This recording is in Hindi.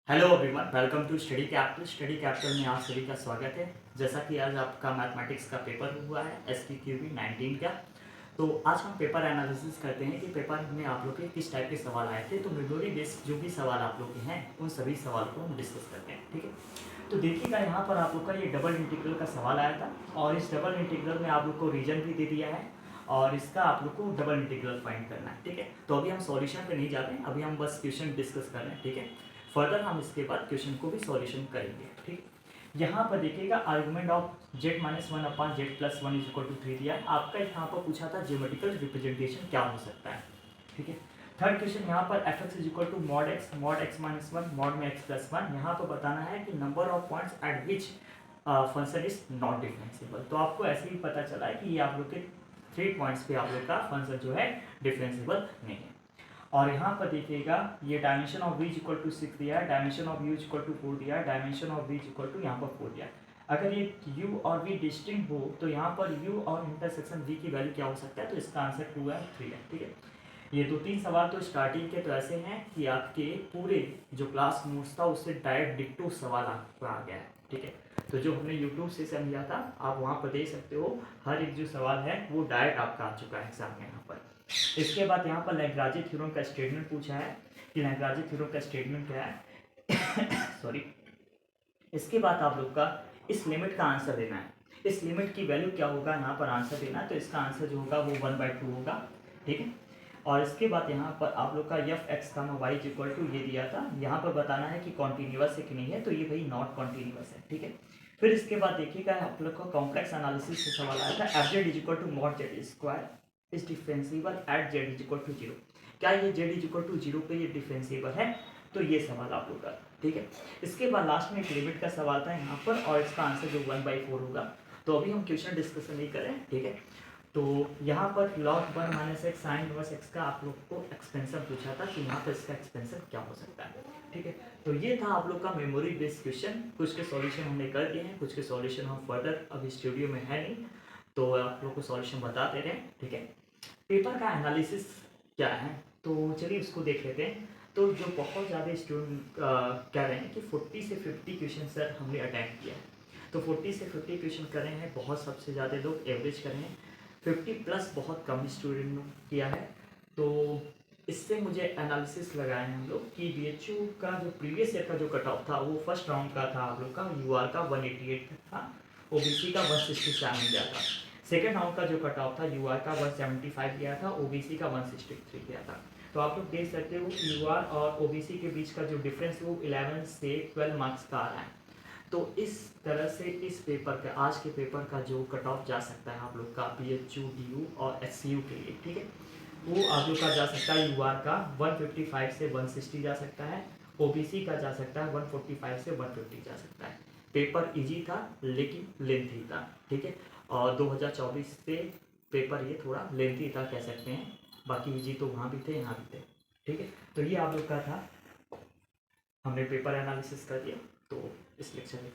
Hello everyone, welcome to study capital. Study capital में आप सभी का स्वागत है। जैसा कि आज आपका मैथमेटिक्स का पेपर हुआ है SPQB 19 का, तो आज हम पेपर एनालिसिस करते हैं कि पेपर में आप लोग के किस टाइप के सवाल आए थे। तो मेमोरी बेस्ड जो भी सवाल आप लोग के हैं उन सभी सवाल को हम डिस्कस करते हैं, ठीक है। तो देखिएगा, यहाँ पर आप लोग का ये डबल इंटीग्रल का सवाल आया था और इस डबल इंटीग्रल में आप लोग को रीजन भी दे दिया है और इसका आप लोग को डबल इंटीग्रल फाइंड करना है, ठीक है। तो अभी हम सॉल्यूशन पे नहीं जाते हैं, अभी हम बस क्वेश्चन डिस्कस कर रहे हैं, ठीक है। फर्दर हम इसके बाद क्वेश्चन को भी सॉल्यूशन करेंगे, ठीक। यहाँ पर देखिएगा, argument of z minus one upon z plus one is equal to 3 दिया है। आपका यहाँ पर पूछा था ज्योमेट्रिकल रिप्रेजेंटेशन क्या हो सकता है, ठीक है। थर्ड क्वेश्चन यहाँ पर f x is equal to mod x minus one mod में एक्स प्लस वन। यहाँ पर बताना है कि number of points at which function is not differentiable. तो आपको ऐसे ही पता चला है कि ये आप लोग के 3 पॉइंट्स पे आप लोग का फंक्शन जो है डिफरेंशिएबल नहीं है। और यहाँ पर देखिएगा, ये dimension of v equal to 6 दिया है, dimension of u equal to 4 दिया है, dimension of v equal to यहाँ पर 4 दिया है। अगर ये u और v डिस्टिंक्ट हो तो यहाँ पर u और इंटरसेक्शन v की वैल्यू क्या हो सकता है, तो इसका आंसर 2 है 3 है, ठीक है। ये 2-3 सवाल तो स्टार्टिंग के तो ऐसे हैं कि आपके पूरे जो क्लास नोट्स था उससे डायरेक्ट डिक्टो सवाल आपका आ गया है, ठीक है। तो जो हमने यूट्यूब से समझा था आप वहाँ पर देख सकते हो, हर एक जो सवाल है वो डायरेक्ट आपका आ चुका है एग्जाम में यहाँ पर। इसके बाद यहाँ पर लैग्रांज थ्योरम का स्टेटमेंट पूछा है कि लैग्रांज थ्योरम का स्टेटमेंट क्या है सॉरी। इसके बाद आप लोग का इस लिमिट का आंसर देना है, इस लिमिट की वैल्यू क्या होगा यहाँ पर आंसर देना है। तो इसका आंसर जो होगा वो 1/2 होगा, ठीक है। और इसके बाद यहाँ पर आप लोग का एफ एक्स का वाई इक्वल टू ये दिया था, यहाँ पर बताना है कि कॉन्टिन्यूअस है कि नहीं है, तो ये भाई नॉट कॉन्टिन्यूअस है, ठीक है। फिर इसके बाद देखिएगा, आप लोग का कॉम्प्लेक्स एनालिसिस से सवाल आया था, f z is equal to mod z square is differentiable at z is equal to 0। क्या ये जेड इज इक्वल टू 0 पे ये डिफरेंशिएबल है, तो ये सवाल आप लोग का, ठीक है। इसके बाद लास्ट में एक लिमिट का सवाल था यहाँ पर और इसका आंसर जो 1/4 होगा। तो अभी हम क्वेश्चन डिस्कशन नहीं करें, ठीक है। तो यहाँ पर log 1 minus x sine inverse x का आप लोग को एक्सपेंशन पूछा था कि यहाँ पर इसका एक्सपेंशन क्या हो सकता है, ठीक है। तो ये था आप लोग का मेमोरी बेस्ड क्वेश्चन। कुछ के सॉल्यूशन हमने कर दिए हैं, कुछ के सॉल्यूशन हम फर्दर अभी स्टूडियो में है नहीं, तो आप लोग को सॉल्यूशन बता दे रहे हैं, ठीक है। पेपर का एनालिसिस क्या है, तो चलिए उसको देख लेते हैं। तो जो बहुत ज़्यादा स्टूडेंट कह रहे हैं कि 40 से 50 क्वेश्चन सर हमने अटैम्प्ट किया है, तो 40 से 50 क्वेश्चन कर रहे हैं, बहुत सबसे ज़्यादा लोग एवरेज कर रहे हैं, 50 प्लस बहुत कम स्टूडेंट ने किया है। तो इससे मुझे एनालिसिस लगाए हैं हम लोग कि BHU का जो प्रीवियस ईयर का जो कट ऑफ था वो फर्स्ट राउंड का था आप लोग का UR का 188 था, OBC का 167 गया था। सेकेंड राउंड का जो कट ऑफ था UR का 175 गया था, OBC का 163 गया था। तो आप लोग देख सकते हो UR और OBC के बीच का जो डिफरेंस है वो 11 से 12 मार्क्स का आ रहा है। तो इस तरह से इस पेपर का, आज के पेपर का जो कट ऑफ जा सकता है आप लोग का BHU DU और SCU के लिए, ठीक है, वो आप लोग का जा सकता है UR का 155 से 160 जा सकता है, OBC का जा सकता है 145 से 150 जा सकता है। पेपर इजी था लेकिन लेंथी था, ठीक है। और 2024 से पेपर ये थोड़ा लेंथी था कह सकते हैं, बाकी इजी तो वहाँ भी थे यहाँ भी थे, ठीक है। तो ये आप लोग का था, हमने पेपर एनालिसिस कर दिया। तो इस लेक्चर में